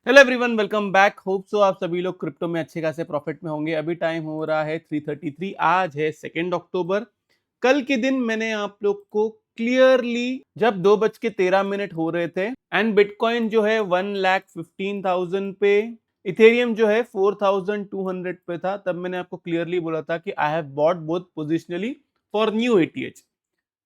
Hello everyone, welcome back. Hope so आप सभी लोग क्रिप्टो में अच्छे खासे प्रॉफिट में होंगे। अभी टाइम हो रहा है 3:33। आज है 2 अक्टूबर। कल के दिन मैंने आप लोग को क्लियरली जब 2:13 हो रहे थे एंड बिटकॉइन जो है 1,15,000 पे, इथेरियम जो है 4,200 पे था, तब मैंने आपको क्लियरली बोला था कि I have bought both positionally for new ATH.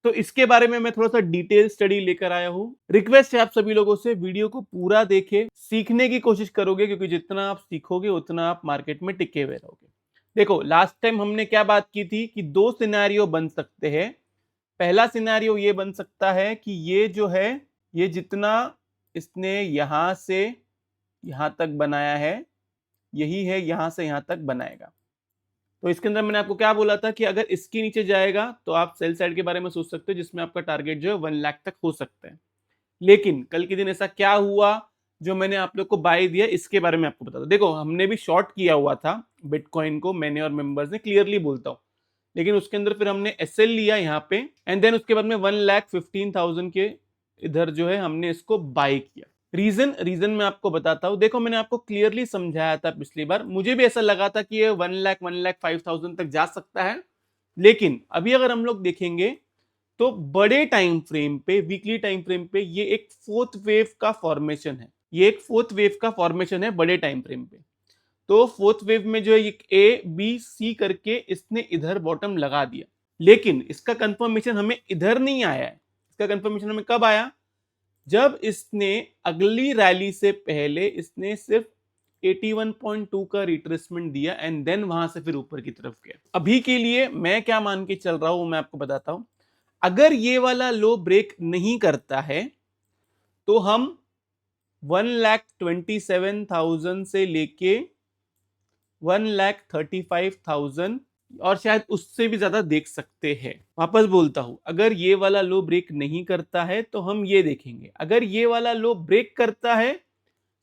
तो इसके बारे में मैं थोड़ा सा डिटेल स्टडी लेकर आया हूं। रिक्वेस्ट है आप सभी लोगों से, वीडियो को पूरा देखे, सीखने की कोशिश करोगे, क्योंकि जितना आप सीखोगे उतना आप मार्केट में टिके हुए रहोगे। देखो, लास्ट टाइम हमने क्या बात की थी कि दो सिनेरियो बन सकते हैं। पहला सिनेरियो ये बन सकता है कि ये जो है, ये जितना इसने यहां से यहां तक बनाया है, यही है यहां से यहां तक बनाएगा। तो इसके अंदर मैंने आपको क्या बोला था कि अगर इसके नीचे जाएगा तो आप सेल साइड के बारे में सोच सकते हो, जिसमें आपका टारगेट जो है 1 लाख तक हो सकता है। लेकिन कल के दिन ऐसा क्या हुआ जो मैंने आप लोग को बाय दिया, इसके बारे में आपको बता दो। देखो, हमने भी शॉर्ट किया हुआ था बिटकॉइन को, मैंने और मेंबर्स ने, क्लियरली बोलता हूं। लेकिन उसके अंदर फिर हमने एसएल लिया यहाँ पे, एंड देन उसके बाद में 1,15,000 के इधर जो है हमने इसको बाय किया। रीजन मैं आपको बताता हूं। देखो, मैंने आपको क्लियरली समझाया था पिछली बार, मुझे भी ऐसा लगा था कि ये 1,05,000 तक जा सकता है। लेकिन अभी अगर हम लोग देखेंगे तो बड़े टाइम फ्रेम पे, वीकली टाइम फ्रेम पे, ये एक फोर्थ वेव का फॉर्मेशन है। ये एक फोर्थ वेव का फॉर्मेशन है बड़े टाइम फ्रेम पे। तो फोर्थ वेव में जो है एक ए बी सी करके इसने इधर बॉटम लगा दिया। लेकिन इसका कंफर्मेशन हमें इधर नहीं आया है। इसका कंफर्मेशन हमें कब आया? जब इसने अगली रैली से पहले इसने सिर्फ 81.2 का रिट्रेसमेंट दिया एंड देन वहां से फिर ऊपर की तरफ गया। अभी के लिए मैं क्या मान के चल रहा हूं मैं आपको बताता हूं। अगर ये वाला लो ब्रेक नहीं करता है तो हम 1,27,000 से लेके 1,35,000 और शायद उससे भी ज्यादा देख सकते हैं। वापस बोलता हूं, अगर ये वाला लो ब्रेक नहीं करता है तो हम ये देखेंगे। अगर ये वाला लो ब्रेक करता है,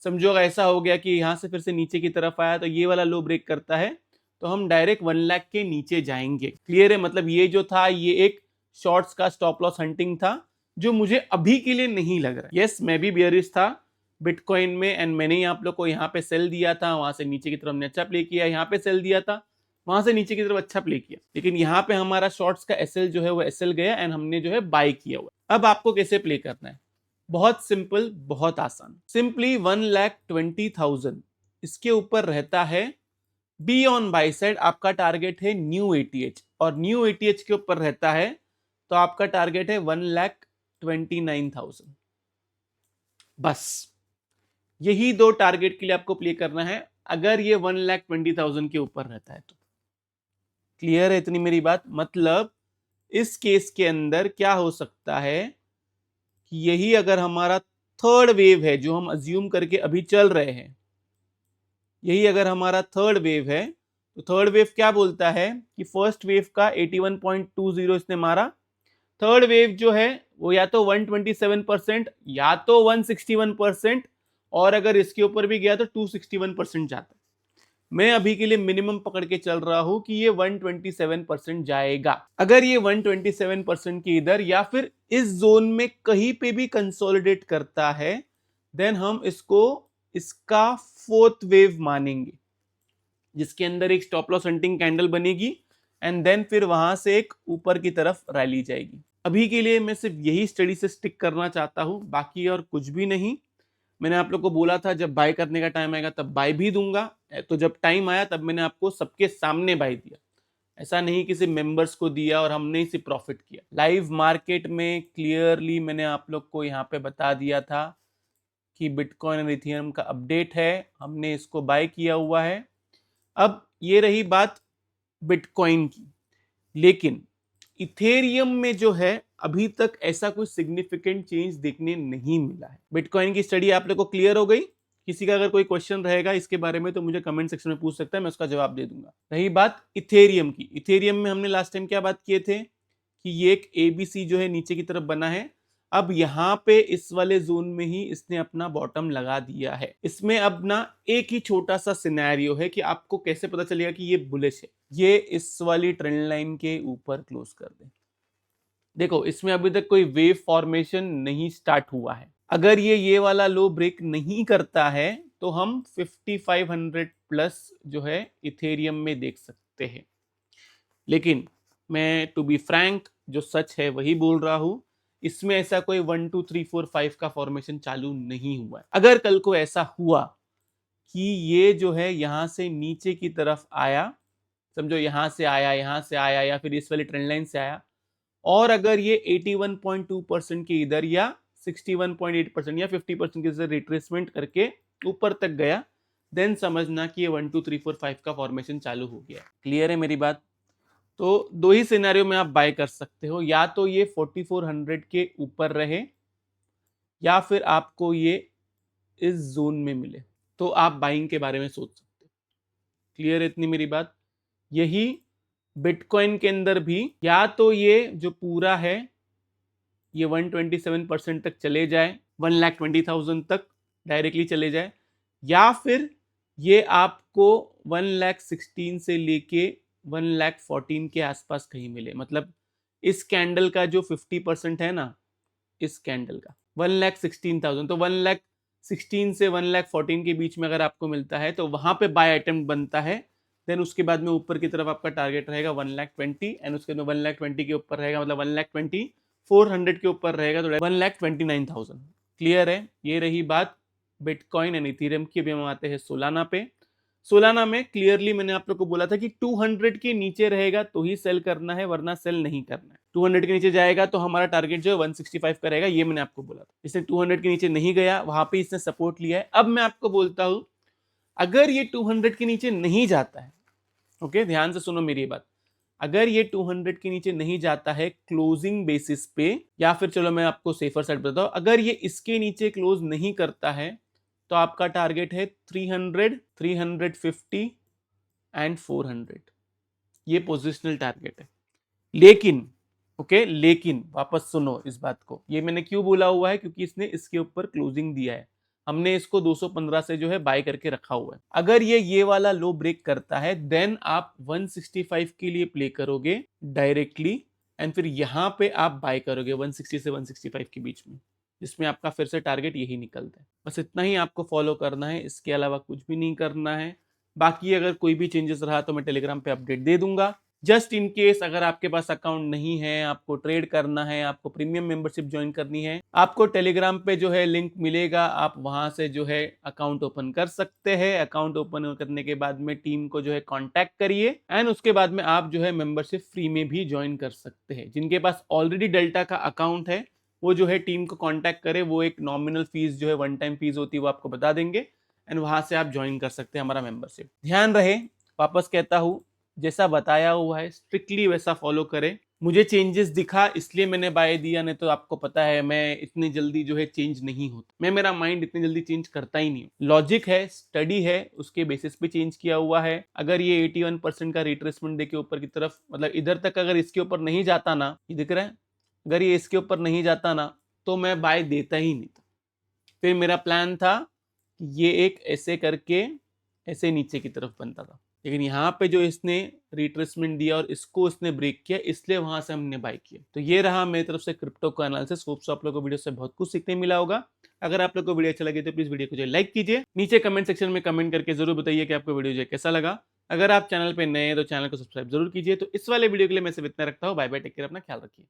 समझो अगर ऐसा हो गया कि यहां से फिर से नीचे की तरफ आया, तो ये वाला लो ब्रेक करता है तो हम डायरेक्ट 1 लाख के नीचे जाएंगे। क्लियर है? मतलब ये जो था, ये एक शॉर्ट्स का स्टॉप लॉस हंटिंग था, जो मुझे अभी के लिए नहीं लग रहा। यस, मैं भी बियरिश था बिटकॉइन में, एंड मैंने ही आप लोग को यहाँ पे सेल दिया था, वहां से नीचे की तरफ हमने अच्छा प्ले किया, यहाँ पे सेल दिया था, वहां से नीचे की तरफ अच्छा प्ले किया। लेकिन यहाँ पे हमारा शॉर्ट्स का एसएल जो है वो एसएल गया एंड हमने जो है बाय किया हुआ। अब आपको कैसे प्ले करना है? बहुत सिंपल, बहुत आसान। सिंपली 1,20,000 इसके ऊपर रहता है, बी ऑन बाई साइड आपका टारगेट है न्यू एटीएच, और न्यू एटीएच के ऊपर रहता है तो आपका टारगेट है 1,29,000। बस यही दो टारगेट के लिए आपको प्ले करना है, अगर ये 1,20,000 के ऊपर रहता है तो। क्लियर है इतनी मेरी बात? मतलब इस केस के अंदर क्या हो सकता है कि यही अगर हमारा थर्ड वेव है जो हम अज्यूम करके अभी चल रहे हैं, यही अगर हमारा थर्ड वेव है, तो थर्ड वेव क्या बोलता है कि फर्स्ट वेव का 81.20 इसने मारा, थर्ड वेव जो है वो या तो 127% या तो 161%, और अगर इसके ऊपर भी गया तो 261% जाता है। मैं अभी के लिए मिनिमम पकड़ के चल रहा हूं कि ये 127% जाएगा। अगर ये 127% की इधर या फिर इस जोन में कहीं पे भी कंसोलिडेट करता है, देन हम इसको इसका फोर्थ वेव मानेंगे, जिसके अंदर एक स्टॉप लॉस हंटिंग कैंडल बनेगी एंड देन फिर वहां से एक ऊपर की तरफ रैली जाएगी। अभी के लिए मैं सिर्फ यही स्टडी से स्टिक करना चाहता हूं, बाकी और कुछ भी नहीं। मैंने आप लोग को बोला था जब बाय करने का टाइम आएगा तब बाय भी दूंगा, तो जब टाइम आया तब मैंने आपको सबके सामने बाय दिया। ऐसा नहीं कि सिर्फ मेंबर्स को दिया और हमने ही सिर्फ प्रॉफिट किया। लाइव मार्केट में क्लियरली मैंने आप लोग को यहाँ पे बता दिया था कि बिटकॉइन और इथेरियम का अपडेट है, हमने इसको बाय किया हुआ है। अब ये रही बात बिटकॉइन की, लेकिन इथेरियम में जो है अभी तक ऐसा कोई सिग्निफिकेंट चेंज देखने नहीं मिला है। बिटकॉइन की स्टडी आप लोग को क्लियर हो गई? किसी का अगर कोई क्वेश्चन रहेगा इसके बारे में तो मुझे कमेंट सेक्शन में पूछ सकता है, मैं उसका जवाब दे दूंगा। रही बात इथेरियम की, इथेरियम में हमने लास्ट टाइम क्या बात किए थे कि ये एक एबीसी जो है नीचे की तरफ बना है। अब यहाँ पे इस वाले जोन में ही इसने अपना बॉटम लगा दिया है। इसमें अब ना एक ही छोटा सा सिनेरियो है कि आपको कैसे पता चलेगा कि ये बुलिश है। ये इस वाली ट्रेंड लाइन के ऊपर क्लोज कर दे। देखो, इसमें अभी तक कोई वेव फॉर्मेशन नहीं स्टार्ट हुआ है। अगर ये वाला लो ब्रेक नहीं करता है तो हम 5500 प्लस जो है इथेरियम में देख सकते हैं। लेकिन मैं टू बी फ्रैंक जो सच है वही बोल रहा हूं, इसमें ऐसा कोई 1 2 3 4 5 का फॉर्मेशन चालू नहीं हुआ है। अगर कल को ऐसा हुआ कि ये जो है यहां से नीचे की तरफ आया, समझो यहां से आया या फिर इस वाली ट्रेंड लाइन से आया, और अगर ये 81.2% के इधर या 61.8% या 50% के रिट्रेसमेंट करके ऊपर तक गया, देन समझना कि ये 1 2 3 4 5 का फॉर्मेशन चालू हो गया। क्लियर है मेरी बात? तो दो ही सिनेरियो में आप बाय कर सकते हो, या तो ये 4400 के ऊपर रहे या फिर आपको ये इस जोन में मिले, तो आप बाइंग के बारे में सोच सकते हो। क्लियर है इतनी मेरी बात? यही बिटकॉइन के अंदर भी, या तो ये जो पूरा है ये 127% तक चले जाए, 1,20,000 तक डायरेक्टली चले जाए, या फिर ये आपको 1,16,000 से लेके 1,14,000 के आसपास कहीं मिले। मतलब इस कैंडल का जो 50% है ना, इस कैंडल का 1,16,000, तो 1,16,000 से 1,14,000 के बीच में अगर आपको मिलता है तो वहां पे बाय अटेम्प्ट बनता है। देन उसके बाद में ऊपर की तरफ आपका टारगेट रहेगा 1,20,000 एंड उसके बाद 1,20,000 के ऊपर रहेगा, मतलब 1,20,400 के ऊपर रहेगा तो 1,29,000। क्लियर है? ये रही बात बिटकॉइन एंड इथेरियम की। अभी हम आते हैं सोलाना पे। सोलाना में क्लियरली मैंने आप लोग को बोला था कि 200 के नीचे रहेगा तो ही सेल करना है, वरना सेल नहीं करना है। 200 के नीचे जाएगा तो हमारा टारगेट जो है 165 का रहेगा, ये मैंने आपको बोला था। इसने 200 के नीचे नहीं गया, वहां पे इसने सपोर्ट लिया है। अब मैं आपको बोलता हूं, अगर ये 200 के नीचे नहीं जाता है, ओके ध्यान से सुनो मेरी बात, अगर ये 200 के नीचे नहीं जाता है क्लोजिंग बेसिस पे, या फिर चलो मैं आपको सेफर साइड बताता हूं, अगर ये इसके नीचे क्लोज नहीं करता है तो आपका टारगेट है 300, 350 एंड 400। ये पोजिशनल टारगेट है। लेकिन ओके, लेकिन वापस सुनो इस बात को, ये मैंने क्यों बोला हुआ है, क्योंकि इसने इसके ऊपर क्लोजिंग दिया है। हमने इसको 215 से जो है बाय करके रखा हुआ है। अगर ये वाला लो ब्रेक करता है देन आप 165 के लिए प्ले करोगे डायरेक्टली, एंड फिर यहां पे आप बाय करोगे 160 से 165 के बीच में, जिसमें आपका फिर से टारगेट यही निकलता है। बस इतना ही आपको फॉलो करना है, इसके अलावा कुछ भी नहीं करना है। बाकी अगर कोई भी चेंजेस रहा तो मैं टेलीग्राम पे अपडेट दे दूंगा। जस्ट इन केस अगर आपके पास अकाउंट नहीं है, आपको ट्रेड करना है, आपको प्रीमियम मेंबरशिप ज्वाइन करनी है, आपको टेलीग्राम पे जो है लिंक मिलेगा, आप वहां से जो है अकाउंट ओपन कर सकते हैं। अकाउंट ओपन करने के बाद में टीम को जो है कांटेक्ट करिए, एंड उसके बाद में आप जो है मेंबरशिप फ्री में भी ज्वाइन कर सकते हैं। जिनके पास ऑलरेडी डेल्टा का अकाउंट है वो जो है टीम को कांटेक्ट करे, वो एक नॉमिनल फीस जो है वन टाइम फीस होती है वो आपको बता देंगे, एंड वहां से आप ज्वाइन कर सकते हैं हमारा मेंबरशिप। ध्यान रहे, वापस कहता हूं, जैसा बताया हुआ है स्ट्रिक्टली वैसा फॉलो करें। मुझे चेंजेस दिखा इसलिए मैंने बाय दिया, नहीं तो आपको पता है मैं इतनी जल्दी जो है चेंज नहीं होता, मैं मेरा माइंड इतनी जल्दी चेंज करता ही नहीं। लॉजिक है, स्टडी है, उसके बेसिस पे चेंज किया हुआ है। अगर ये 81% का रिट्रेसमेंट देके ऊपर की तरफ, मतलब इधर तक अगर इसके ऊपर नहीं जाता ना, ये दिख रहा है, अगर ये इसके ऊपर नहीं जाता ना तो मैं बाय देता ही नहीं था। फिर मेरा प्लान था ये एक ऐसे करके ऐसे नीचे की तरफ बनता था, लेकिन यहाँ पे जो इसने रिट्रेसमेंट दिया और इसको इसने ब्रेक किया, इसलिए वहां से हमने बाय किया। तो ये रहा मेरी तरफ से क्रिप्टो का एनालिसिस। होप सो आप लोगों को वीडियो से बहुत कुछ सीखने मिला होगा। अगर आप लोग को वीडियो अच्छा लगे तो प्लीज वीडियो को जो लाइक कीजिए, नीचे कमेंट सेक्शन में कमेंट करके जरूर बताइए कि आपको वीडियो जो कैसा लगा। अगर आप चैनल पे नए हैं तो चैनल को सब्सक्राइब जरूर कीजिए। तो इस वाले वीडियो के लिए मैं सिर्फ इतना रखता हूँ। बाय बाय, टेक केयर, अपना ख्याल रखिए।